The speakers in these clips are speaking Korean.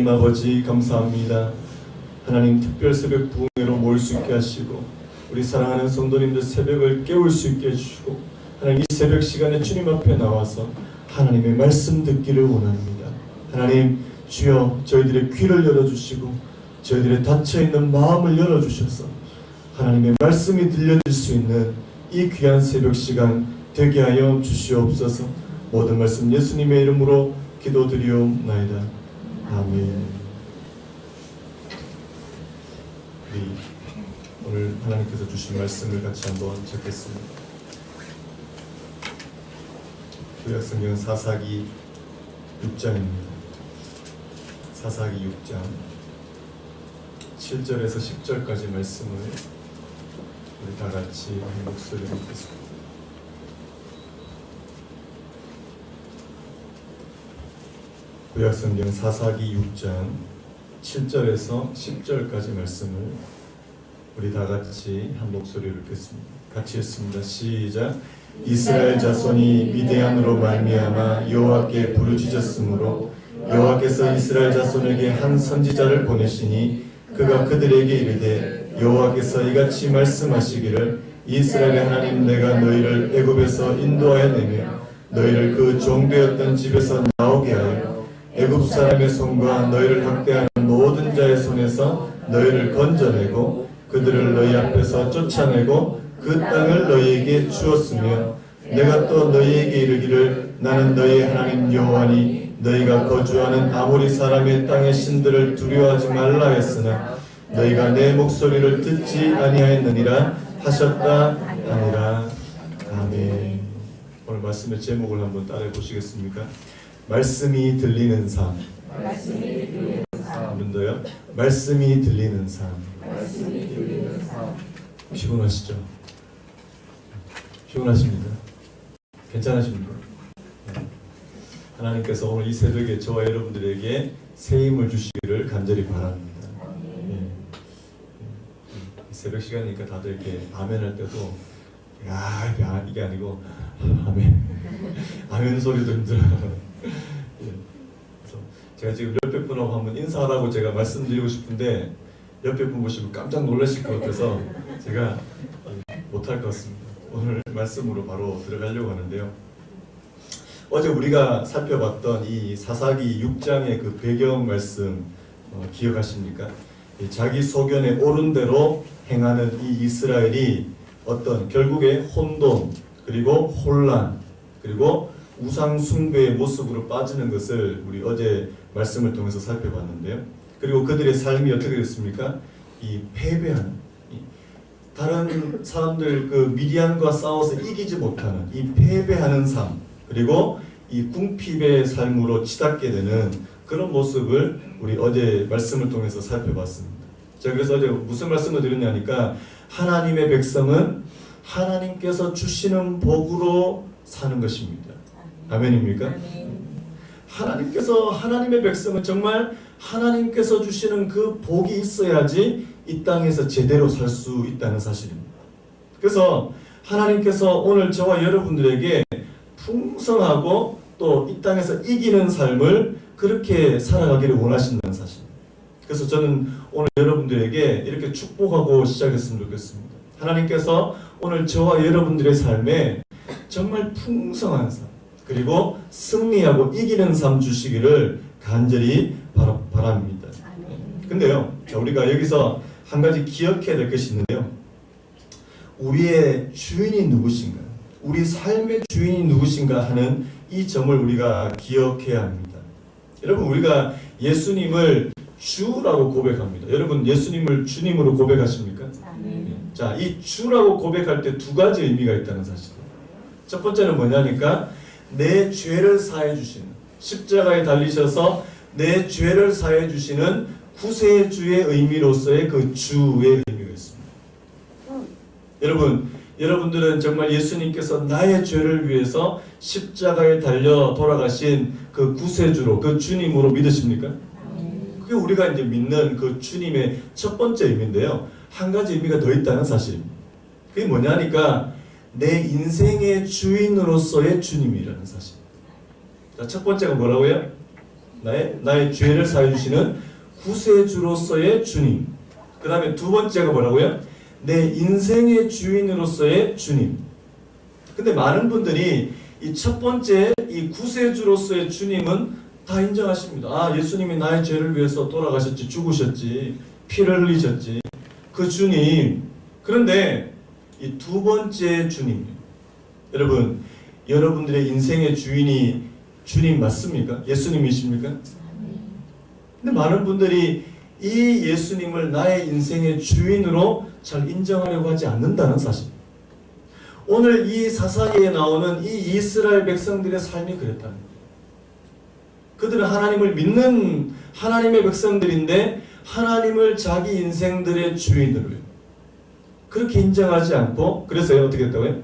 아버지 감사합니다. 하나님 특별 새벽 부흥회로 모일 수 있게 하시고 우리 사랑하는 성도님들 새벽을 깨울 수 있게 해주시고 하나님 이 새벽 시간에 주님 앞에 나와서 하나님의 말씀 듣기를 원합니다. 하나님 주여 저희들의 귀를 열어주시고 저희들의 닫혀있는 마음을 열어주셔서 하나님의 말씀이 들려질 수 있는 이 귀한 새벽 시간 되게 하여 주시옵소서. 모든 말씀 예수님의 이름으로 기도드리옵나이다. 아멘. 우리 오늘 하나님께서 주신 말씀을 같이 한번 적겠습니다. 구약성경 사사기 6장입니다. 사사기 6장 7절에서 10절까지 말씀을 우리 다 같이 한 목소리로 읽겠습니다. 구약성경 사사기 6장 7절에서 10절까지 말씀을 우리 다 같이 한 목소리로 읽겠습니다. 같이 읽습니다. 시작. 이스라엘 자손이 미디안으로 말미암아 여호와께 부르짖었으므로 여호와께서 이스라엘 자손에게 한 선지자를 보내시니 그가 그들에게 이르되 여호와께서 이같이 말씀하시기를 이스라엘의 하나님 내가 너희를 애굽에서 인도하여 내며 너희를 그 종되었던 집에서 나오게 하여 애굽 사람의 손과 너희를 학대하는 모든 자의 손에서 너희를 건져내고 그들을 너희 앞에서 쫓아내고 그 땅을 너희에게 주었으며 내가 또 너희에게 이르기를 나는 너희의 하나님 여호와니 너희가 거주하는 아모리 사람의 땅의 신들을 두려워하지 말라 했으나 너희가 내 목소리를 듣지 아니하였느니라 하셨다 아니라. 아멘. 오늘 말씀의 제목을 한번 따라해 보시겠습니까? 말씀이 들리는 삶. 한 번 더요. 말씀이 들리는 삶. 피곤하시죠? 피곤하십니까? 괜찮으십니까? 하나님께서 오늘 이 새벽에 저와 여러분들에게 새 힘을 주시기를 간절히 바랍니다. 새벽 시간이니까 다들 이렇게 아멘 할 때도 이게 아니고 아멘 아멘 소리도 힘들어요. 그래서 제가 지금 옆에 분하고 한번 인사하라고 제가 말씀드리고 싶은데 옆에 분 보시면 깜짝 놀라실 것 같아서 제가 못할 것 같습니다. 오늘 말씀으로 바로 들어가려고 하는데요. 어제 우리가 살펴봤던 이 사사기 6장의 그 배경 말씀 기억하십니까? 자기 소견에 옳은 대로 행하는 이 이스라엘이 어떤 결국에 혼돈 그리고 혼란 그리고 우상 숭배의 모습으로 빠지는 것을 우리 어제 말씀을 통해서 살펴봤는데요. 그리고 그들의 삶이 어떻게 됐습니까? 이 패배하는 다른 사람들 그 미디안과 싸워서 이기지 못하는 이 패배하는 삶 그리고 이 궁핍의 삶으로 치닫게 되는 그런 모습을 우리 어제 말씀을 통해서 살펴봤습니다. 제가 그래서 어제 무슨 말씀을 드렸냐니까 하나님의 백성은 하나님께서 주시는 복으로 사는 것입니다. 아멘입니까? 하나님께서 하나님의 백성은 정말 하나님께서 주시는 그 복이 있어야지 이 땅에서 제대로 살 수 있다는 사실입니다. 그래서 하나님께서 오늘 저와 여러분들에게 풍성하고 또 이 땅에서 이기는 삶을 그렇게 살아가기를 원하신다는 사실입니다. 그래서 저는 오늘 여러분들에게 이렇게 축복하고 시작했으면 좋겠습니다. 하나님께서 오늘 저와 여러분들의 삶에 정말 풍성한 삶 그리고 승리하고 이기는 삶 주시기를 간절히 바랍니다. 근데요, 우리가 여기서 한 가지 기억해야 될 것이 있는데요. 우리의 주인이 누구신가? 우리 삶의 주인이 누구신가 하는 이 점을 우리가 기억해야 합니다. 여러분, 우리가 예수님을 주라고 고백합니다. 여러분, 예수님을 주님으로 고백하십니까? 자, 이 주라고 고백할 때 두 가지 의미가 있다는 사실이에요. 첫 번째는 뭐냐니까 내 죄를 사해 주시는, 십자가에 달리셔서 내 죄를 사해 주시는 구세주의 의미로서의 그 주의 의미가 있습니다. 여러분들은 정말 예수님께서 나의 죄를 위해서 십자가에 달려 돌아가신 그 구세주로, 그 주님으로 믿으십니까? 그게 우리가 이제 믿는 그 주님의 첫 번째 의미인데요. 한 가지 의미가 더 있다는 사실입니다. 그게 뭐냐니까 내 인생의 주인으로서의 주님이라는 사실. 자, 첫 번째가 뭐라고요? 나의 죄를 사해 주시는 구세주로서의 주님. 그 다음에 두 번째가 뭐라고요? 내 인생의 주인으로서의 주님. 근데 많은 분들이 이 첫 번째 이 구세주로서의 주님은 다 인정하십니다. 아, 예수님이 나의 죄를 위해서 돌아가셨지, 죽으셨지, 피를 흘리셨지. 그 주님. 그런데 이 두 번째 주님. 여러분, 여러분들의 인생의 주인이 주님 맞습니까? 예수님이십니까? 근데 많은 분들이 이 예수님을 나의 인생의 주인으로 잘 인정하려고 하지 않는다는 사실. 오늘 이 사사기에 나오는 이 이스라엘 백성들의 삶이 그랬다는 거예요. 그들은 하나님을 믿는 하나님의 백성들인데 하나님을 자기 인생들의 주인으로 그렇게 인정하지 않고, 그래서 어떻게 했다고요?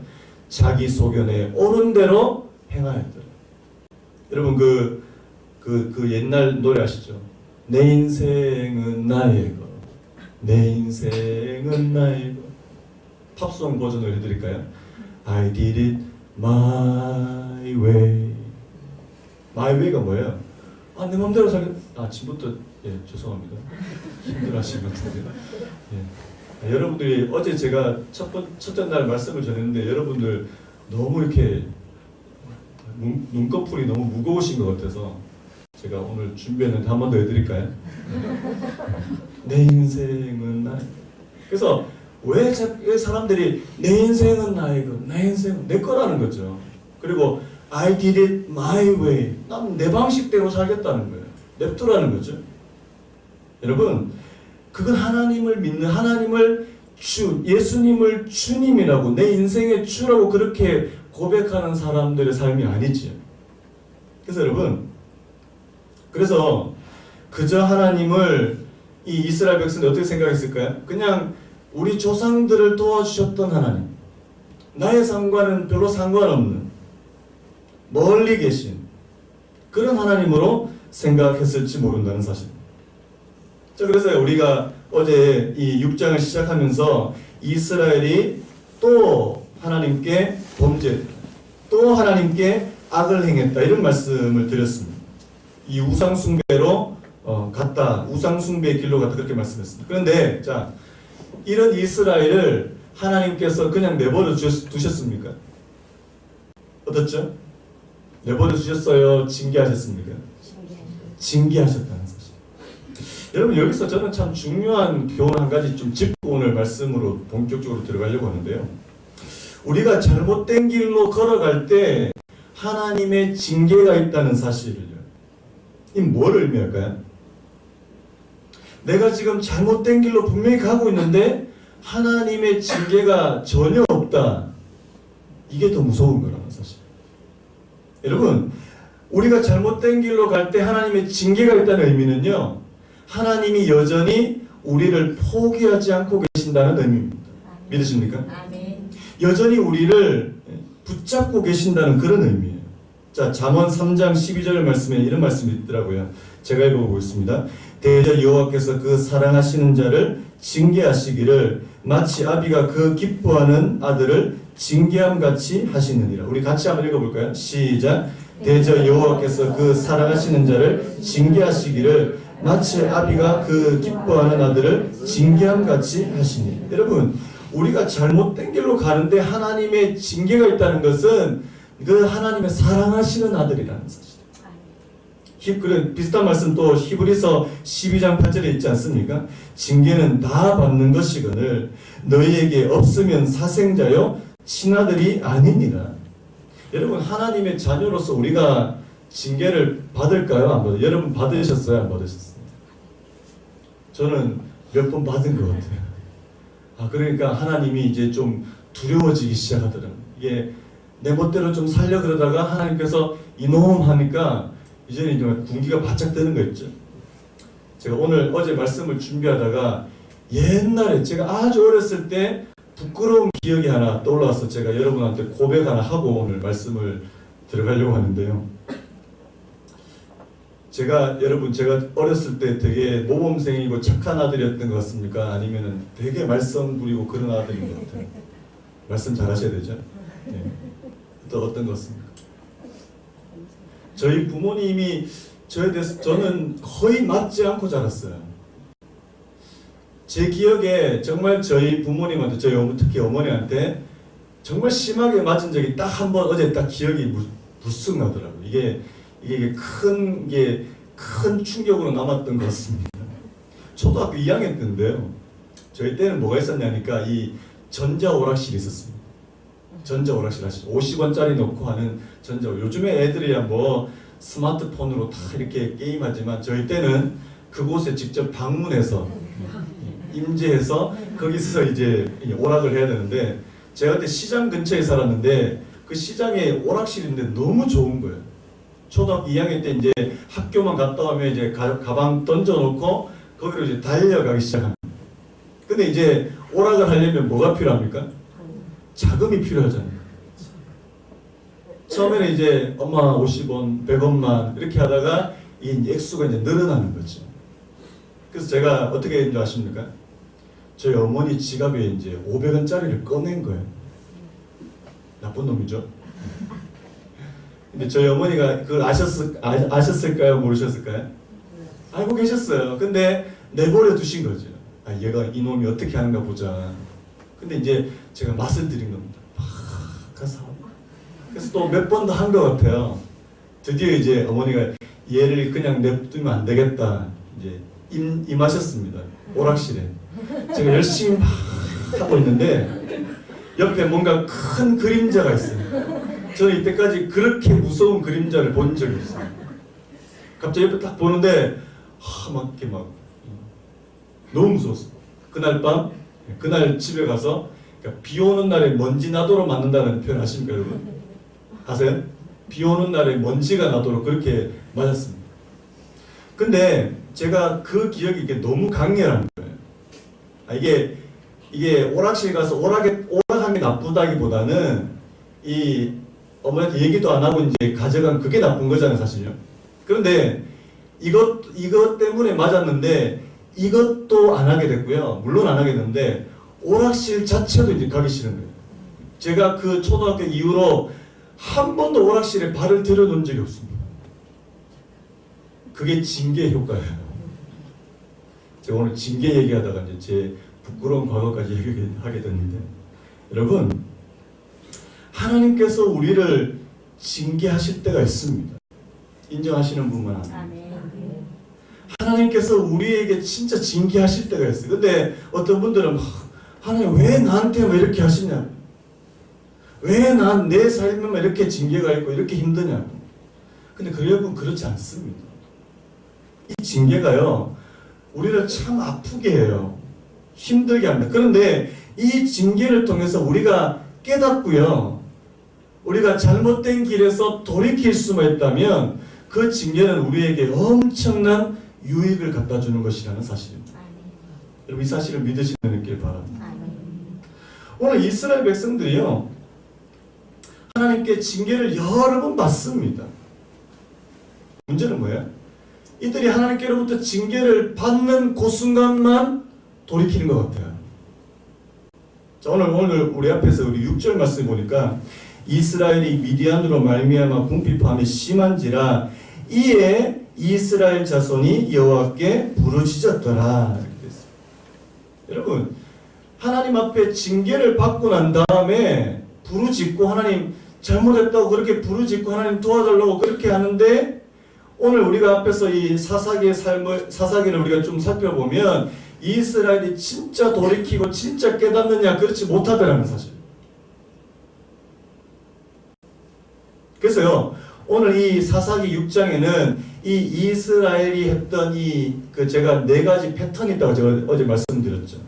자기 소견에 옳은 대로 행하였더라. 여러분 그 옛날 노래 아시죠? 내 인생은 나의 것, 내 인생은 나의 것. 팝송 버전으로 해드릴까요? I did it my way. my way가 뭐예요? 아, 내 맘대로 아침부터 죄송합니다. 힘들어하신 것 같은데. 여러분들이 어제 제가 첫째 날 말씀을 전했는데 여러분들 너무 이렇게 눈꺼풀이 너무 무거우신 것 같아서 제가 오늘 준비했는데 한 번 더 해드릴까요? 내 인생은 나의. 그래서 왜 사람들이 내 인생은 나의 것, 내 인생은 내 거라는 거죠. 그리고 I did it my way. 난 내 방식대로 살겠다는 거예요. 냅두라는 거죠. 여러분, 그건 하나님을 믿는, 하나님을 예수님을 주님이라고, 내 인생의 주라고 그렇게 고백하는 사람들의 삶이 아니지요. 그래서 여러분, 그래서 그저 하나님을 이 이스라엘 백성들이 어떻게 생각했을까요? 그냥 우리 조상들을 도와주셨던 하나님, 나의 삶과는 별로 상관없는 멀리 계신 그런 하나님으로 생각했을지 모른다는 사실. 자, 그래서 우리가 어제 이 6장을 시작하면서 이스라엘이 또 하나님께 범죄, 또 하나님께 악을 행했다, 이런 말씀을 드렸습니다. 이 우상숭배로 갔다, 우상숭배의 길로 갔다, 그렇게 말씀했습니다. 그런데 자, 이런 이스라엘을 하나님께서 그냥 내버려 두셨습니까? 어떻죠? 내버려 두셨어요? 징계하셨습니까? 징계하셨다는 사실. 여러분, 여기서 저는 참 중요한 교훈 한 가지 좀 짚고 오늘 말씀으로 본격적으로 들어가려고 하는데요. 우리가 잘못된 길로 걸어갈 때 하나님의 징계가 있다는 사실을요. 이 뭘 의미할까요? 내가 지금 잘못된 길로 분명히 가고 있는데 하나님의 징계가 전혀 없다. 이게 더 무서운 거라는 사실. 여러분, 우리가 잘못된 길로 갈 때 하나님의 징계가 있다는 의미는요, 하나님이 여전히 우리를 포기하지 않고 계신다는 의미입니다. 믿으십니까? 아멘. 여전히 우리를 붙잡고 계신다는 그런 의미예요. 자, 잠언 3장 12절 말씀에 이런 말씀이 있더라고요. 제가 읽어보겠습니다. 대저 여호와께서 그 사랑하시는 자를 징계하시기를 마치 아비가 그 기뻐하는 아들을 징계함같이 하시느니라. 우리 같이 한번 읽어볼까요? 시작. 대저 여호와께서 그 사랑하시는 자를 징계하시기를 마치 아비가 그 기뻐하는 아들을 징계함같이 하시니. 여러분, 우리가 잘못된 길로 가는데 하나님의 징계가 있다는 것은 그 하나님의 사랑하시는 아들이라는 사실. 그런 비슷한 말씀 또 히브리서 12장 8절에 있지 않습니까? 징계는 다 받는 것이거늘 너희에게 없으면 사생자요 친아들이 아니니라. 여러분, 하나님의 자녀로서 우리가 징계를 받을까요? 안 받아요? 여러분 받으셨어요? 안 받으셨어요? 저는 몇 번 받은 것 같아요. 그러니까 하나님이 이제 좀 두려워지기 시작하더라고요. 이게 내 멋대로 좀 살려 그러다가 하나님께서 이놈 하니까 이제는 정말 군기가 바짝 뜨는 거 있죠. 제가 어제 말씀을 준비하다가 옛날에 제가 아주 어렸을 때 부끄러운 기억이 하나 떠올라서 제가 여러분한테 고백 하나 하고 오늘 말씀을 들어가려고 하는데요. 제가 어렸을 때 되게 모범생이고 착한 아들이었던 것 같습니까? 아니면은 되게 말썽 부리고 그런 아들인 것 같아요. 말씀 잘 하셔야 되죠? 네. 또 어떤 것 같습니까? 저희 부모님이 저에 대해서 저는 거의 맞지 않고 자랐어요. 제 기억에 정말 저희 부모님한테, 특히 어머니한테 정말 심하게 맞은 적이 딱 한 번, 어제 딱 기억이 불쑥 나더라고요. 이게 큰 충격으로 남았던 것 같습니다. 초등학교 2학년 때인데요. 저희 때는 뭐가 있었냐니까 이 전자오락실이 있었습니다. 전자오락실 아시죠? 50원짜리 넣고 하는 요즘에 애들이야 뭐 스마트폰으로 다 이렇게 게임하지만 저희 때는 그곳에 직접 방문해서 임재해서 거기서 이제 오락을 해야 되는데, 제가 그때 시장 근처에 살았는데 그 시장에 오락실인데 너무 좋은 거예요. 초등학교 2학년 때 이제 학교만 갔다 오면 이제 가방 던져놓고 거기로 이제 달려가기 시작합니다. 근데 이제 오락을 하려면 뭐가 필요합니까? 자금이 필요하잖아요. 처음에는 이제 엄마 50원, 100원만 이렇게 하다가 이 액수가 이제 늘어나는 거죠. 그래서 제가 어떻게 했는지 아십니까? 저희 어머니 지갑에 이제 500원짜리를 꺼낸 거예요. 나쁜 놈이죠. 근데 저희 어머니가 그걸 아셨을까요? 모르셨을까요? 알고 계셨어요. 근데 내버려 두신 거죠. 아, 얘가 이놈이 어떻게 하는가 보자. 근데 이제 제가 맛을 들인 겁니다. 가서. 그래서 또 몇 번 더 한 것 같아요. 드디어 이제 어머니가 얘를 그냥 냅두면 안 되겠다. 이제 임하셨습니다. 오락실에. 제가 열심히 막 하고 있는데 옆에 뭔가 큰 그림자가 있어요. 저는 이때까지 그렇게 무서운 그림자를 본 적이 없어요. 갑자기 옆에 딱 보는데 막 이렇게 막 너무 무서웠어요. 그날 집에 가서, 그러니까 비 오는 날에 먼지 나도록 맞는다는 표현 아십니까, 여러분? 아세요? 비 오는 날에 먼지가 나도록 그렇게 맞았습니다. 근데 제가 그 기억이 이게 너무 강렬한 거예요. 이게 오락실 가서 오락한 게 나쁘다기보다는 이 어머니한테 얘기도 안 하고 이제 가져간 그게 나쁜 거잖아요, 사실요. 그런데 이것 때문에 맞았는데 이것도 안 하게 됐고요. 물론 안 하게 됐는데 오락실 자체도 이제 가기 싫은 거예요. 제가 그 초등학교 이후로 한 번도 오락실에 발을 들여놓은 적이 없습니다. 그게 징계 효과예요. 제가 오늘 징계 얘기하다가 이제 제 부끄러운 과거까지 얘기하게 됐는데, 여러분, 하나님께서 우리를 징계하실 때가 있습니다. 인정하시는 분만 합니다. 하나님께서 우리에게 진짜 징계하실 때가 있어요. 근데 어떤 분들은 하나님 왜 나한테만 이렇게 하시냐? 왜 내 삶에만 이렇게 징계가 있고 이렇게 힘드냐? 근데 여러분 그렇지 않습니다. 이 징계가요, 우리를 참 아프게 해요. 힘들게 합니다. 그런데 이 징계를 통해서 우리가 깨닫고요, 우리가 잘못된 길에서 돌이킬 수만 있다면 그 징계는 우리에게 엄청난 유익을 갖다 주는 것이라는 사실입니다. 여러분 이 사실을 믿으시는 길 바랍니다. 오늘 이스라엘 백성들이요, 하나님께 징계를 여러 번 받습니다. 문제는 뭐예요? 이들이 하나님께로부터 징계를 받는 그 순간만 돌이키는 것 같아요. 자, 오늘 우리 앞에서 우리 6절 말씀 보니까 이스라엘이 미디안으로 말미암아 궁핍함이 심한지라 이에 이스라엘 자손이 여호와께 부르짖었더라. 이렇게 됐습니다. 여러분, 하나님 앞에 징계를 받고 난 다음에 부르짖고 하나님 잘못했다고 그렇게 부르짖고 하나님 도와달라고 그렇게 하는데, 오늘 우리가 앞에서 이 사사기를 우리가 좀 살펴보면 이스라엘이 진짜 돌이키고 진짜 깨닫느냐, 그렇지 못하더라는 사실. 그래서요, 오늘 이 사사기 6장에는 이 이스라엘이 했던 제가 4가지 패턴이 있다고 제가 어제 말씀드렸죠.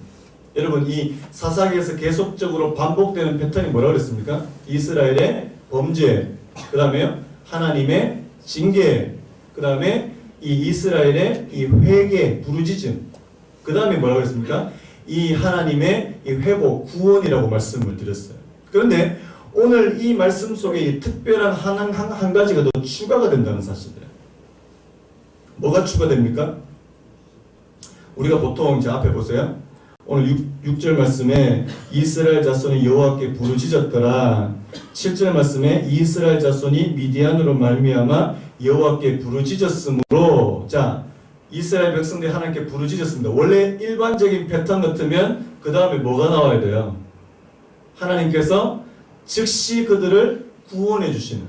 여러분, 이 사사기에서 계속적으로 반복되는 패턴이 뭐라고 그랬습니까? 이스라엘의 범죄, 그 다음에 하나님의 징계, 그 다음에 이 이스라엘의 이 회개, 부르짖음, 그 다음에 뭐라고 했습니까? 이 하나님의 이 회복, 구원이라고 말씀을 드렸어요. 그런데 오늘 이 말씀 속에 이 특별한 한 가지가 더 추가가 된다는 사실이에요. 뭐가 추가됩니까? 우리가 보통 이제 앞에 보세요. 오늘 6절 말씀에 이스라엘 자손이 여호와께 부르짖었더라. 7절 말씀에 이스라엘 자손이 미디안으로 말미암아 여호와께 부르짖었으므로 자 이스라엘 백성들이 하나님께 부르짖었습니다. 원래 일반적인 패턴 같으면 그 다음에 뭐가 나와야 돼요? 하나님께서 즉시 그들을 구원해 주시는,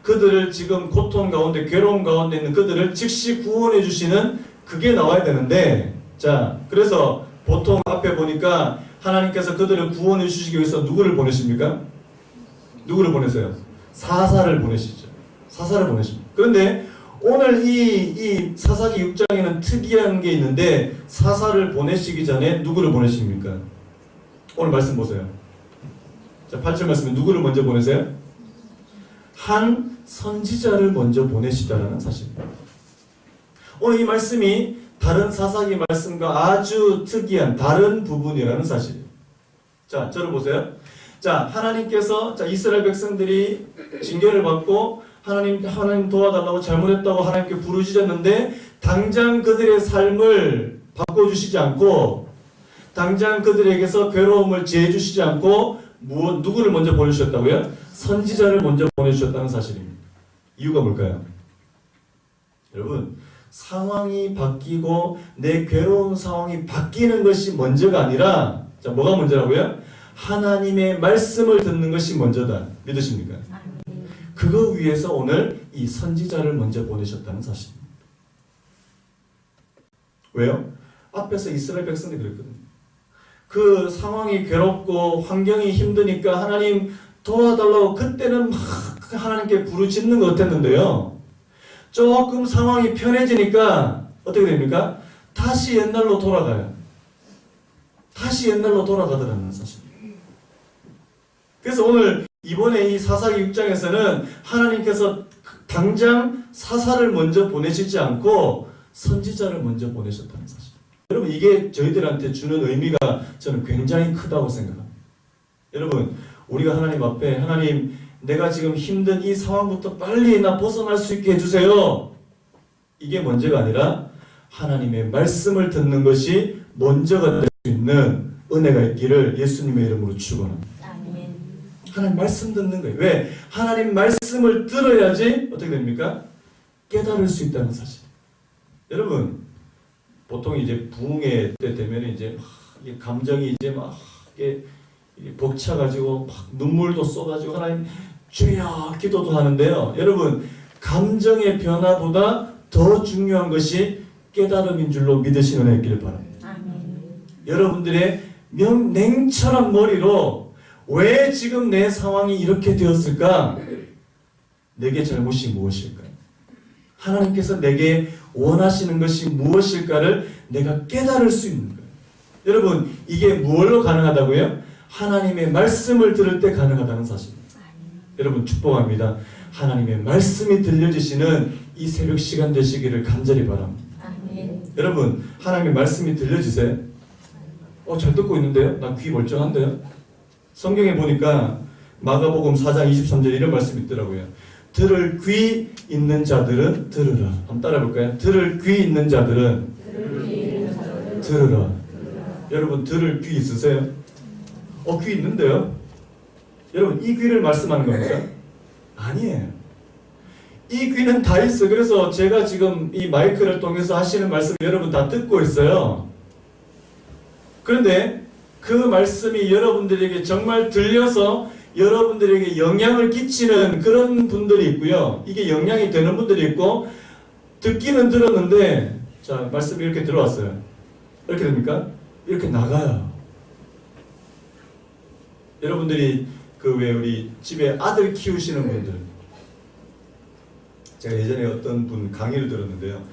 그들을 지금 고통 가운데 괴로움 가운데 있는 그들을 즉시 구원해 주시는 그게 나와야 되는데, 자 그래서 보통 앞에 보니까 하나님께서 그들을 구원해 주시기 위해서 누구를 보내십니까? 누구를 보내세요? 사사를 보내시죠. 사사를 보내십니다. 그런데 오늘 이 사사기 6장에는 특이한 게 있는데 사사를 보내시기 전에 누구를 보내십니까? 오늘 말씀 보세요. 자 8절 말씀에 누구를 먼저 보내세요? 한 선지자를 먼저 보내시다라는 사실입니다. 오늘 이 말씀이 다른 사사기 말씀과 아주 특이한 다른 부분이라는 사실이에요. 자, 저를 보세요. 자, 하나님께서 자 이스라엘 백성들이 징계를 받고 하나님 도와달라고 잘못했다고 하나님께 부르짖었는데 당장 그들의 삶을 바꿔주시지 않고 당장 그들에게서 괴로움을 제해주시지 않고 누구를 먼저 보내주셨다고요? 선지자를 먼저 보내주셨다는 사실입니다. 이유가 뭘까요? 여러분 상황이 바뀌고 내 괴로운 상황이 바뀌는 것이 먼저가 아니라 자 뭐가 먼저라고요? 하나님의 말씀을 듣는 것이 먼저다. 믿으십니까? 그거 위해서 오늘 이 선지자를 먼저 보내셨다는 사실입니다. 왜요? 앞에서 이스라엘 백성들이 그랬거든요. 그 상황이 괴롭고 환경이 힘드니까 하나님 도와달라고 그때는 막 하나님께 부르짖는 것 같았는데요. 조금 상황이 편해지니까 어떻게 됩니까? 다시 옛날로 돌아가요. 다시 옛날로 돌아가더라는 사실. 그래서 오늘 이번에 이 사사기 6장에서는 하나님께서 당장 사사를 먼저 보내시지 않고 선지자를 먼저 보내셨다는 사실. 여러분 이게 저희들한테 주는 의미가 저는 굉장히 크다고 생각합니다. 여러분 우리가 하나님 앞에 하나님 내가 지금 힘든 이 상황부터 빨리 나 벗어날 수 있게 해주세요. 이게 먼저가 아니라 하나님의 말씀을 듣는 것이 먼저가 될 수 있는 은혜가 있기를 예수님의 이름으로 축원합니다. 하나님 말씀 듣는 거예요. 왜? 하나님 말씀을 들어야지 어떻게 됩니까? 깨달을 수 있다는 사실. 여러분 보통 이제 부흥회 때 되면 이제 감정이 이제 막 벅차가지고 막 눈물도 쏟아지고 하나님 주여 기도도 하는데요. 여러분 감정의 변화보다 더 중요한 것이 깨달음인 줄로 믿으시는 은혜 있기를 바랍니다. 아멘. 여러분들의 냉철한 머리로 왜 지금 내 상황이 이렇게 되었을까? 내게 잘못이 무엇일까요? 하나님께서 내게 원하시는 것이 무엇일까를 내가 깨달을 수 있는 거예요. 여러분 이게 무엇로 가능하다고요? 하나님의 말씀을 들을 때 가능하다는 사실입니다. 여러분 축복합니다. 하나님의 말씀이 들려지시는 이 새벽 시간 되시기를 간절히 바랍니다. 아멘. 여러분 하나님의 말씀이 들려지세요? 잘 듣고 있는데요? 나 귀 멀쩡한데요? 성경에 보니까 마가복음 4장 23절 이런 말씀이 있더라고요. 들을 귀 있는 자들은 들으라. 한번 따라 볼까요? 들을 귀 있는 자들은 들으라. 여러분 들을 귀 있으세요? 귀 있는데요? 여러분 이 귀를 말씀하는 겁니까? 아니에요. 이 귀는 다 있어요. 그래서 제가 지금 이 마이크를 통해서 하시는 말씀 여러분 다 듣고 있어요. 그런데 그 말씀이 여러분들에게 정말 들려서 여러분들에게 영향을 끼치는 그런 분들이 있고요. 이게 영향이 되는 분들이 있고 듣기는 들었는데 자 말씀이 이렇게 들어왔어요. 이렇게 됩니까? 이렇게 나가요. 여러분들이 그 왜 우리 집에 아들 키우시는 분들 제가 예전에 어떤 분 강의를 들었는데요.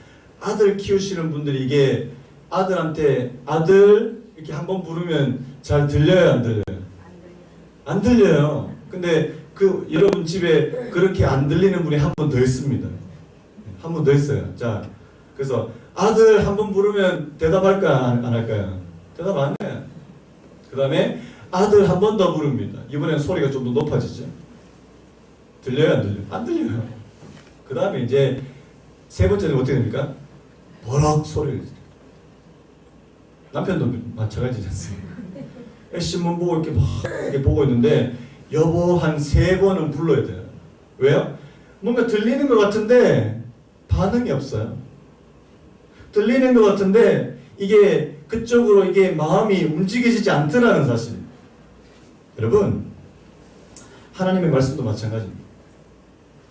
아들 키우시는 분들이 이게 아들한테 아들 이렇게 한번 부르면 잘 들려요, 안 들려요? 안 들려요. 근데 그 여러분 집에 그렇게 안 들리는 분이 한 분 더 있습니다. 한 분 더 있어요. 자, 그래서 아들 한 번 부르면 대답할까 안 할까요? 대답 안 해요. 그 다음에 아들 한 번 더 부릅니다. 이번엔 소리가 좀 더 높아지죠. 들려요, 안 들려요? 안 들려요. 그 다음에 이제 세 번째는 어떻게 됩니까? 버럭 소리를 들어요. 남편도 마찬가지지 않습니까? 신문 보고 이렇게 막 이렇게 보고 있는데 여보 한 3번은 불러야 돼요. 왜요? 뭔가 들리는 것 같은데 반응이 없어요. 들리는 것 같은데 이게 그쪽으로 이게 마음이 움직여지지 않더라는 사실. 여러분, 하나님의 말씀도 마찬가지입니다.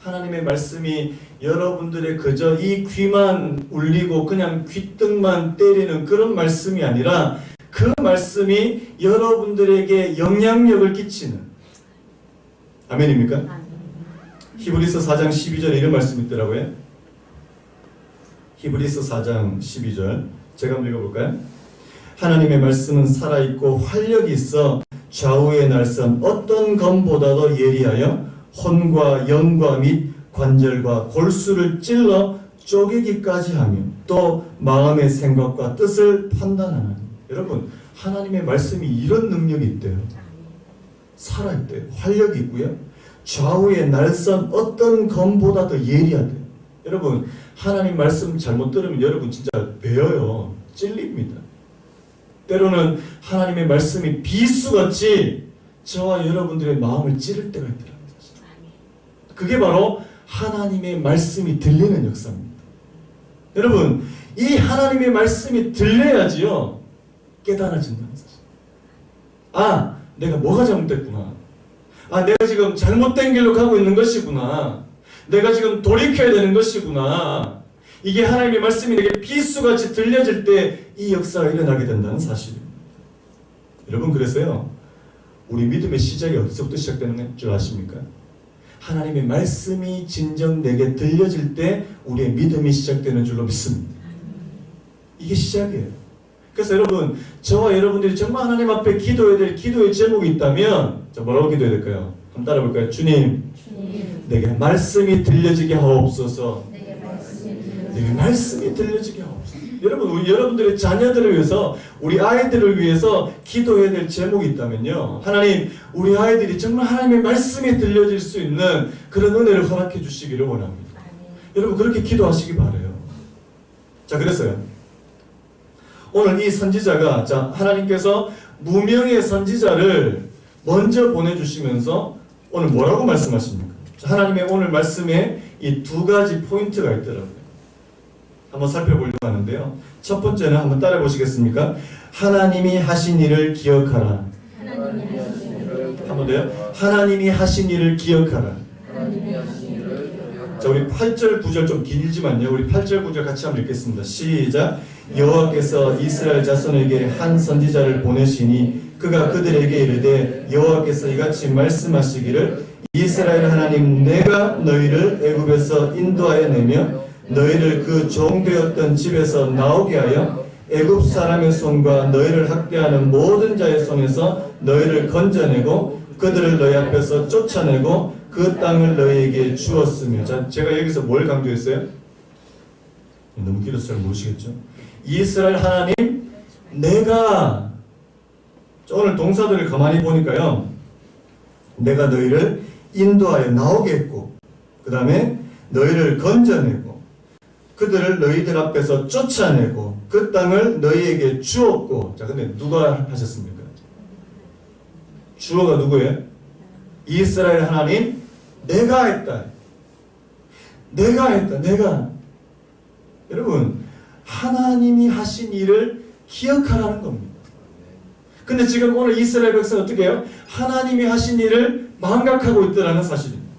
하나님의 말씀이 여러분들의 그저 이 귀만 울리고 그냥 귓등만 때리는 그런 말씀이 아니라 그 말씀이 여러분들에게 영향력을 끼치는, 아멘입니까? 히브리서 4장 12절에 이런 말씀이 있더라고요. 히브리서 4장 12절 제가 한번 읽어볼까요? 하나님의 말씀은 살아있고 활력이 있어 좌우의 날선 어떤 검보다도 예리하여 혼과 영과 및 관절과 골수를 찔러 쪼개기까지 하며 또 마음의 생각과 뜻을 판단하는. 여러분, 하나님의 말씀이 이런 능력이 있대요. 살아있대요. 활력이 있고요. 좌우의 날선 어떤 검보다도 예리하대요. 여러분, 하나님 말씀 잘못 들으면 여러분 진짜 베어요. 찔립니다. 때로는 하나님의 말씀이 비수같이 저와 여러분들의 마음을 찌를 때가 있더라고요. 그게 바로 하나님의 말씀이 들리는 역사입니다. 여러분, 이 하나님의 말씀이 들려야지요 깨달아진다는 사실. 아, 내가 뭐가 잘못됐구나. 아, 내가 지금 잘못된 길로 가고 있는 것이구나. 내가 지금 돌이켜야 되는 것이구나. 이게 하나님의 말씀이 내게 비수같이 들려질 때 이 역사가 일어나게 된다는 사실입니다. 여러분, 그래서요 우리 믿음의 시작이 어디서부터 시작되는 줄 아십니까? 하나님의 말씀이 진정 내게 들려질 때 우리의 믿음이 시작되는 줄로 믿습니다. 이게 시작이에요. 그래서 여러분, 저와 여러분들이 정말 하나님 앞에 기도해야 될 기도의 제목이 있다면 자, 뭐라고 기도해야 될까요? 한번 따라 볼까요? 주님, 내게 말씀이 들려지게 하옵소서. 내게 말씀이 들려지게 하옵소서. 여러분, 우리 여러분들의 자녀들을 위해서, 우리 아이들을 위해서 기도해야 될 제목이 있다면요, 하나님, 우리 아이들이 정말 하나님의 말씀이 들려질 수 있는 그런 은혜를 허락해 주시기를 원합니다. 여러분, 그렇게 기도하시기 바라요. 자, 그래서요 오늘 이 선지자가, 자, 하나님께서 무명의 선지자를 먼저 보내주시면서 오늘 뭐라고 말씀하십니까? 자, 하나님의 오늘 말씀에 이 두 가지 포인트가 있더라고요. 한번 살펴보려고 하는데요. 첫 번째는 한번 따라 보시겠습니까? 하나님이 하신 일을 기억하라. 한번 더요. 하나님이 하신 일을 기억하라. 자, 우리 8절 9절 좀 길지만요, 우리 8절 9절 같이 한번 읽겠습니다. 시작. 여호와께서 이스라엘 자손에게 한 선지자를 보내시니 그가 그들에게 이르되 여호와께서 이같이 말씀하시기를 이스라엘 하나님, 내가 너희를 애굽에서 인도하여 내며 너희를 그 종되었던 집에서 나오게 하여 애굽 사람의 손과 너희를 학대하는 모든 자의 손에서 너희를 건져내고 그들을 너희 앞에서 쫓아내고 그 땅을 너희에게 주었으며. 자, 제가 여기서 뭘 강조했어요? 너무 길어서 잘 모르시겠죠? 이스라엘 하나님, 내가, 오늘 동사들을 가만히 보니까요, 내가 너희를 인도하여 나오게 했고, 그 다음에 너희를 건져내고 그들을 너희들 앞에서 쫓아내고 그 땅을 너희에게 주었고. 자, 근데 누가 하셨습니까? 주어가 누구예요? 이스라엘 하나님, 내가 했다. 내가 했다. 내가. 여러분, 하나님이 하신 일을 기억하라는 겁니다. 근데 지금 오늘 이스라엘 백성은 어떻게 해요? 하나님이 하신 일을 망각하고 있다는 사실입니다.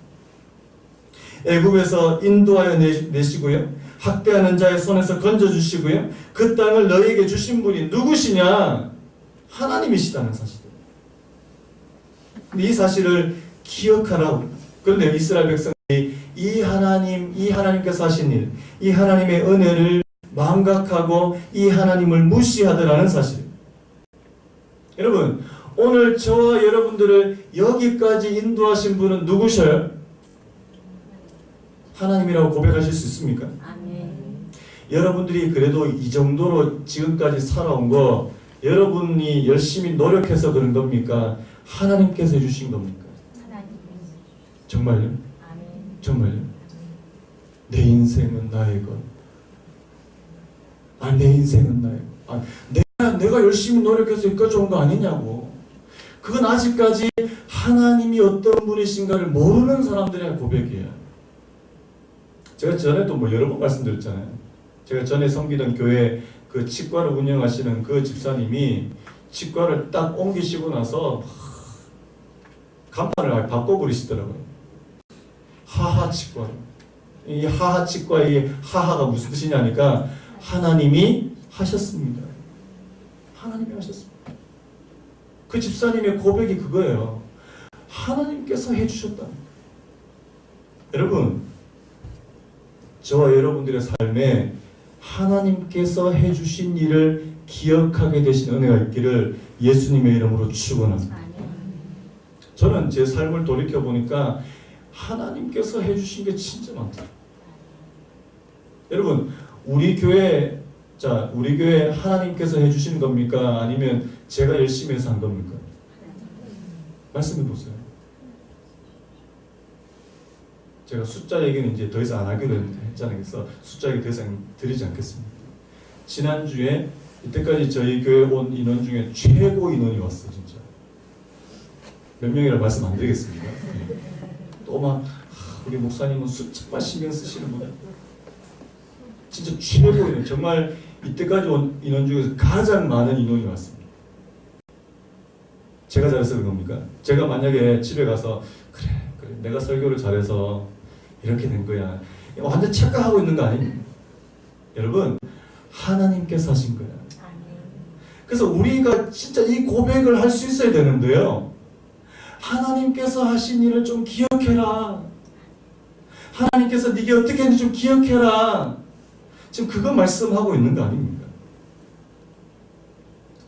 애굽에서 인도하여 내시고요, 학대하는 자의 손에서 건져주시고요, 그 땅을 너희에게 주신 분이 누구시냐? 하나님이시다는 사실입니다. 근데 이 사실을 기억하라고. 그런데 이스라엘 백성이 이 하나님께서 하신 일, 이 하나님의 은혜를 망각하고 이 하나님을 무시하더라는 사실입니다. 여러분, 오늘 저와 여러분들을 여기까지 인도하신 분은 누구셔요? 하나님이라고 고백하실 수 있습니까? 아멘. 여러분들이 그래도 이 정도로 지금까지 살아온 거 여러분이 열심히 노력해서 그런 겁니까? 하나님께서 해주신 겁니까? 하나님. 정말요? 아멘. 정말요? 내 인생은 나의 것. 내 인생은 나의 것. 내가 열심히 노력해서 여기까지 온 거 아니냐고. 그건 아직까지 하나님이 어떤 분이신가를 모르는 사람들의 고백이에요. 제가 전에도 뭐 여러 번 말씀드렸잖아요. 제가 전에 섬기던 교회 그 치과를 운영하시는 그 집사님이 치과를 딱 옮기시고 나서 간판을 바꿔버리시더라고요. 하하 치과. 이 하하 치과의 하하가 무슨 뜻이냐니까 하나님이 하셨습니다. 하나님이 하셨습니다. 그 집사님의 고백이 그거예요. 하나님께서 해주셨다. 여러분, 저와 여러분들의 삶에 하나님께서 해주신 일을 기억하게 되신 은혜가 있기를 예수님의 이름으로 축원합니다. 저는 제 삶을 돌이켜보니까 하나님께서 해주신 게 진짜 많다. 여러분, 우리 교회 하나님께서 해주신 겁니까? 아니면 제가 열심히 해서 한 겁니까? 말씀해 보세요. 제가 숫자 얘기는 이제 더 이상 안 하기로 했잖아요. 그래서 숫자 얘기 더 이상 드리지 않겠습니다. 지난주에 이때까지 저희 교회 온 인원 중에 최고 인원이 왔어요. 진짜. 몇 명이라 말씀 안 드리겠습니다. 네. 또 막 우리 목사님은 숫자만 신경 쓰시는 분. 진짜 최고 인원. 정말 이때까지 온 인원 중에서 가장 많은 인원이 왔습니다. 제가 잘해서 그런 겁니까? 제가 만약에 집에 가서 그래 내가 설교를 잘해서 이렇게 된 거야. 완전 착각하고 있는 거 아닙니까? 여러분, 하나님께서 하신 거야. 그래서 우리가 진짜 이 고백을 할 수 있어야 되는데요. 하나님께서 하신 일을 좀 기억해라. 하나님께서 네게 어떻게 했는지 좀 기억해라. 지금 그거 말씀하고 있는 거 아닙니까?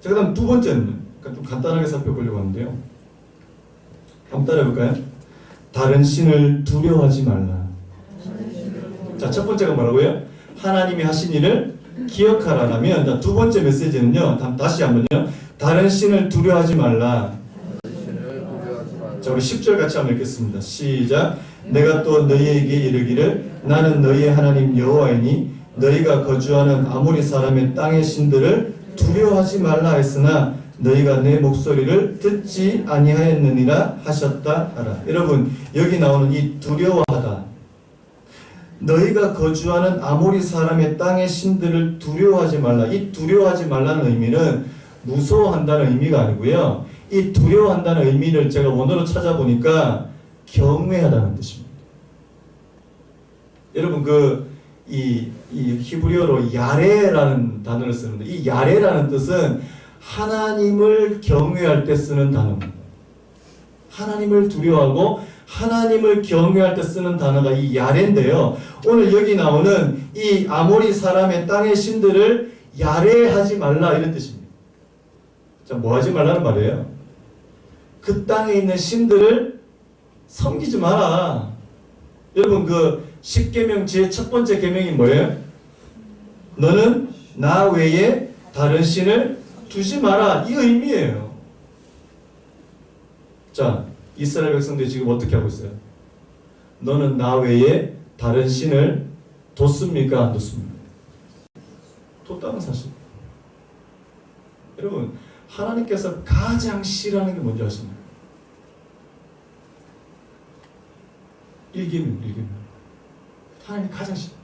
자, 그 다음 두 번째는 좀 간단하게 살펴보려고 하는데요. 한번 따라해볼까요? 다른 신을 두려워하지 말라. 자, 첫 번째가 뭐라고요? 하나님이 하신 일을 기억하라라면, 자, 두 번째 메시지는요. 다시 한번요. 다른 신을 두려워하지 말라. 자, 우리 10절 같이 한번 읽겠습니다. 시작. 내가 또 너희에게 이르기를 나는 너희의 하나님 여호와이니 너희가 거주하는 아모리 사람의 땅의 신들을 두려워하지 말라 했으나 너희가 내 목소리를 듣지 아니하였느니라 하셨다 하라. 여러분, 여기 나오는 이 두려워하다, 너희가 거주하는 아모리 사람의 땅의 신들을 두려워하지 말라. 이 두려워하지 말라는 의미는 무서워한다는 의미가 아니고요. 이 두려워한다는 의미를 제가 원어로 찾아보니까 경외하다는 뜻입니다. 여러분, 이 히브리어로 야레라는 단어를 쓰는데, 이 야레라는 뜻은 하나님을 경외할 때 쓰는 단어입니다. 하나님을 두려워하고 하나님을 경외할 때 쓰는 단어가 이 야레인데요. 오늘 여기 나오는 이 아모리 사람의 땅의 신들을 야레하지 말라, 이런 뜻입니다. 자, 뭐 하지 말라는 말이에요? 그 땅에 있는 신들을 섬기지 마라. 여러분, 그 10계명 제 첫 번째 계명이 뭐예요? 너는 나 외에 다른 신을 두지 마라. 이 의미예요. 자, 이스라엘 백성들이 지금 어떻게 하고 있어요? 너는 나 외에 다른 신을 뒀습니까? 안 뒀습니까? 뒀다는 사실. 여러분, 하나님께서 가장 싫어하는 게 뭔지 아십니까? 일기면. 하나님 가장 싫어.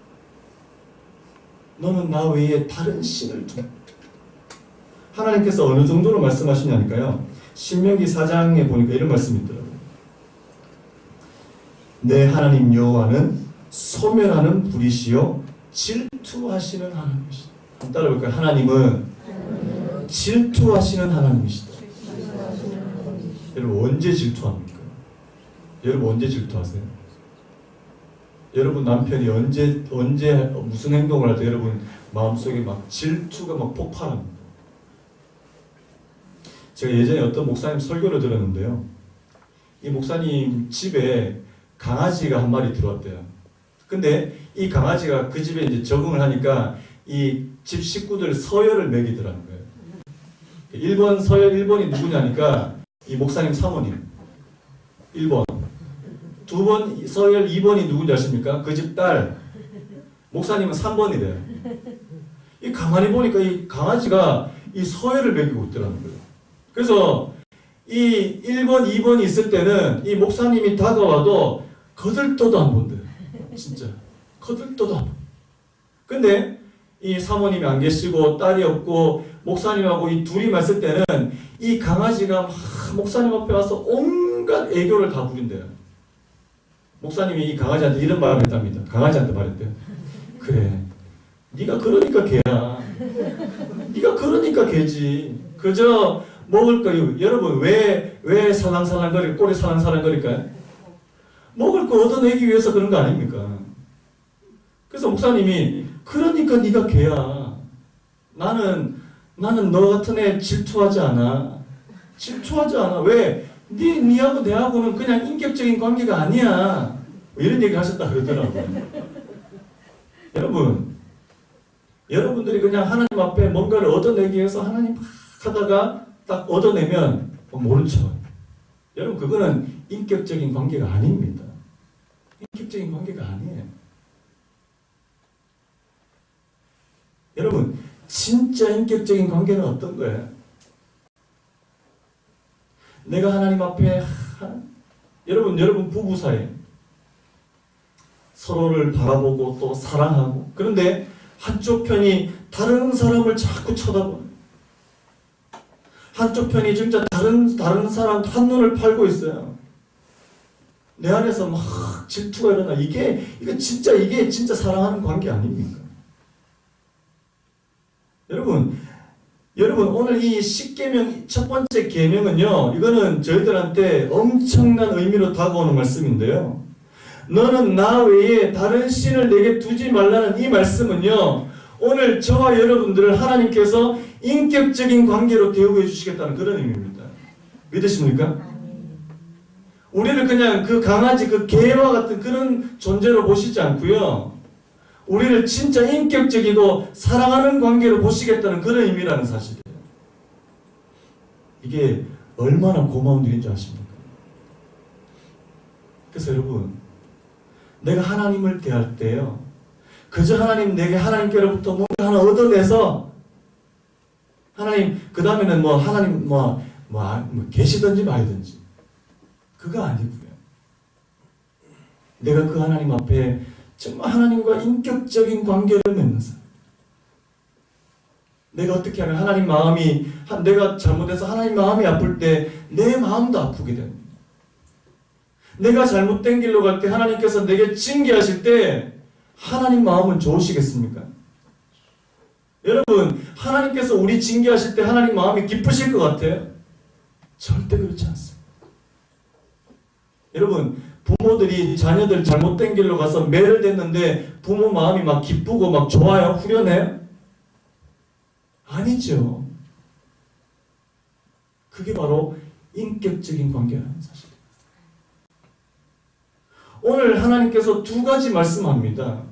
너는 나 외에 다른 신을 두. 하나님께서 어느 정도로 말씀하시냐니까요. 신명기 4장에 보니까 이런 말씀이 있더라고요. 내 하나님 여호와는 소멸하는 불이시요 질투하시는 하나님이시다. 한번 따라해볼까요? 하나님은 질투하시는 하나님이시다. 여러분, 언제 질투합니까? 여러분, 언제 질투하세요? 여러분 남편이 언제 무슨 행동을 할 때 여러분 마음속에 막 질투가 막 폭발합니다. 제가 예전에 어떤 목사님 설교를 들었는데요. 이 목사님 집에 강아지가 한 마리 들어왔대요. 근데 이 강아지가 그 집에 이제 적응을 하니까 이 집 식구들 서열을 매기더라는 거예요. 1번 서열 1번이 누구냐니까 이 목사님 사모님 1번. 2번 서열 2번이 누군지 아십니까? 그 집 딸. 목사님은 3번이래요. 이 가만히 보니까 이 강아지가 이 서열을 매기고 있더라는 거예요. 그래서 이 1번, 2번이 있을 때는 이 목사님이 다가와도 거들떠도 안 본대요. 진짜. 거들떠도. 근데 이 사모님이 안 계시고 딸이 없고 목사님하고 이 둘이만 있을 때는 이 강아지가 막 목사님 앞에 와서 온갖 애교를 다 부린대요. 목사님이 이 강아지한테 이런 말을 했답니다. 강아지한테 말했대요. 그래, 네가 그러니까 개야. 네가 그러니까 개지. 그저 먹을 거, 여러분 왜 살랑살랑거리고 꼬리 살랑살랑거릴까요? 먹을 거 얻어내기 위해서 그런 거 아닙니까? 그래서 목사님이 그러니까 네가 개야. 나는 너 같은 애 질투하지 않아. 질투하지 않아. 왜? 니하고 내하고는 그냥 인격적인 관계가 아니야. 이런 얘기 하셨다 그러더라고요. 여러분들이 그냥 하나님 앞에 뭔가를 얻어내기 위해서 하나님 막 하다가 딱 얻어내면 모른 척. 여러분, 그거는 인격적인 관계가 아닙니다. 인격적인 관계가 아니에요. 여러분, 진짜 인격적인 관계는 어떤 거예요? 내가 하나님 앞에 여러분 부부 사이 서로를 바라보고 또 사랑하고, 그런데 한쪽 편이 다른 사람을 자꾸 쳐다보는, 한쪽 편이 진짜 다른 사람 한눈을 팔고 있어요. 내 안에서 막 질투가 일어나. 이게 진짜 사랑하는 관계 아닙니까? 여러분 오늘 이 10계명 첫 번째 계명은요, 이거는 저희들한테 엄청난 의미로 다가오는 말씀인데요. 너는 나 외에 다른 신을 내게 두지 말라는 이 말씀은요, 오늘 저와 여러분들을 하나님께서 인격적인 관계로 대우해 주시겠다는 그런 의미입니다. 믿으십니까? 우리를 그냥 그 강아지, 그 개와 같은 그런 존재로 보시지 않고요, 우리를 진짜 인격적이고 사랑하는 관계로 보시겠다는 그런 의미라는 사실이에요. 이게 얼마나 고마운 일인지 아십니까? 그래서 여러분, 내가 하나님을 대할 때요, 그저 내게 하나님께로부터 뭔가 하나 얻어내서 하나님, 그 다음에는 하나님 계시든지 말든지, 그거 아니고요. 내가 그 하나님 앞에 정말 하나님과 인격적인 관계를 맺는 사람. 내가 어떻게 하면 하나님 마음이, 내가 잘못해서 하나님 마음이 아플 때 내 마음도 아프게 됩니다. 내가 잘못된 길로 갈 때 하나님께서 내게 징계하실 때 하나님 마음은 좋으시겠습니까? 여러분, 하나님께서 우리 징계하실 때 하나님 마음이 기쁘실 것 같아요? 절대 그렇지 않습니다. 여러분, 부모들이 자녀들 잘못된 길로 가서 매를 댔는데 부모 마음이 막 기쁘고 막 좋아요? 후련해요? 아니죠. 그게 바로 인격적인 관계라는 사실이에요. 오늘 하나님께서 두 가지 말씀합니다.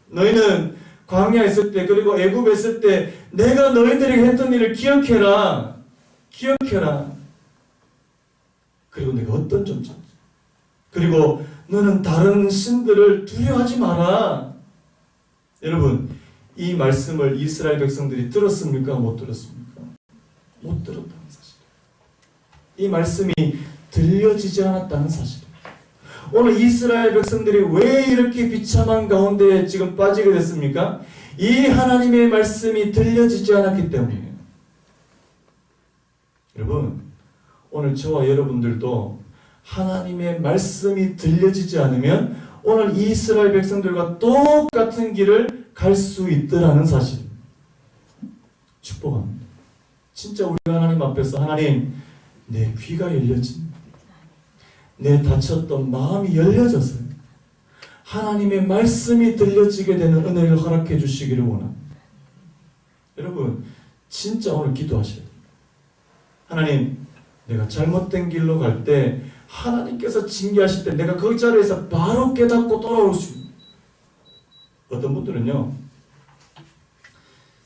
너희는 광야에 있을 때, 그리고 애굽에 있을 때 내가 너희들에게 했던 일을 기억해라. 기억해라. 그리고 내가 어떤 존재인지. 그리고 너는 다른 신들을 두려워하지 마라. 여러분, 이 말씀을 이스라엘 백성들이 들었습니까? 못 들었습니까? 못 들었다는 사실. 이 말씀이 들려지지 않았다는 사실. 오늘 이스라엘 백성들이 왜 이렇게 비참한 가운데 지금 빠지게 됐습니까? 이 하나님의 말씀이 들려지지 않았기 때문이에요. 여러분, 오늘 저와 여러분들도 하나님의 말씀이 들려지지 않으면 오늘 이스라엘 백성들과 똑같은 길을 갈 수 있더라는 사실입니다. 축복합니다. 진짜 우리가 하나님 앞에서, 하나님, 내 귀가 열려집니다. 내 닫혔던 마음이 열려져서 하나님의 말씀이 들려지게 되는 은혜를 허락해 주시기를 원합니다. 여러분, 진짜 오늘 기도하셔야 돼요. 하나님, 내가 잘못된 길로 갈 때 하나님께서 징계하실 때 내가 그 자리에서 바로 깨닫고 돌아올 수 있는. 어떤 분들은요,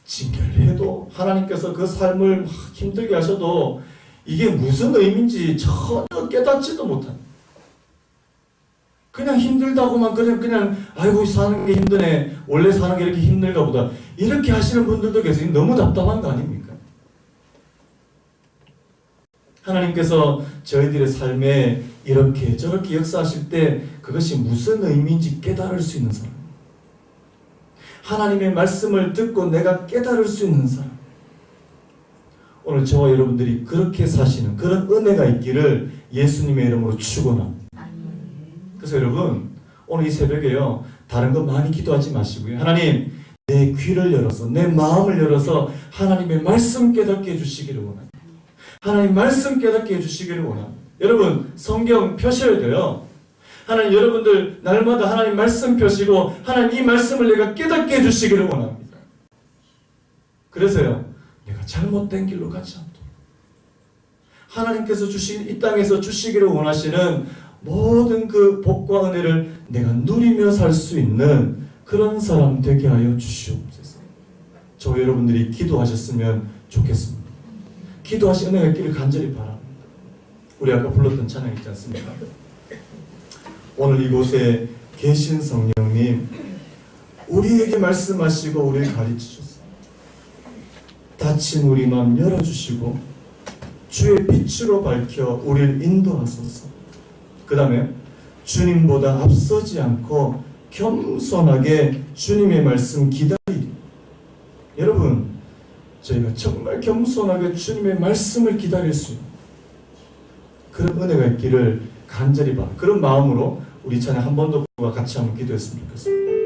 징계를 해도 하나님께서 그 삶을 막 힘들게 하셔도 이게 무슨 의미인지 전혀 깨닫지도 못합니다. 그냥 힘들다고만 그냥 아이고 사는 게 힘드네, 원래 사는 게 이렇게 힘들가 보다, 이렇게 하시는 분들도 계세요. 너무 답답한 거 아닙니까? 하나님께서 저희들의 삶에 이렇게 저렇게 역사하실 때 그것이 무슨 의미인지 깨달을 수 있는 사람. 하나님의 말씀을 듣고 내가 깨달을 수 있는 사람. 오늘 저와 여러분들이 그렇게 사시는 그런 은혜가 있기를 예수님의 이름으로 축원합니다. 그래서 여러분 오늘 이 새벽에요, 다른 거 많이 기도하지 마시고요, 하나님 내 귀를 열어서 내 마음을 열어서 하나님의 말씀 깨닫게 해주시기를 원합니다. 하나님 말씀 깨닫게 해주시기를 원합니다. 여러분 성경 펴셔야 돼요. 하나님 여러분들 날마다 하나님 말씀 펴시고 하나님 이 말씀을 내가 깨닫게 해주시기를 원합니다. 그래서요, 내가 잘못된 길로 가지 않도록 하나님께서 주신 이 땅에서 주시기를 원하시는 모든 그 복과 은혜를 내가 누리며 살 수 있는 그런 사람 되게 하여 주시옵소서. 저 여러분들이 기도하셨으면 좋겠습니다. 기도하신 은혜가 있기를 간절히 바랍니다. 우리 아까 불렀던 찬양 있지 않습니까? 오늘 이곳에 계신 성령님, 우리에게 말씀하시고 우리를 가르치셔서 닫힌 우리 마음 열어주시고 주의 빛으로 밝혀 우리를 인도하소서. 그 다음에 주님보다 앞서지 않고 겸손하게 주님의 말씀 기다리리. 여러분 저희가 정말 겸손하게 주님의 말씀을 기다릴 수 있는 그런 은혜가 있기를 간절히 바랍니다. 그런 마음으로 우리 찬양 한 번 더 같이 한번 기도했으면 좋겠습니다.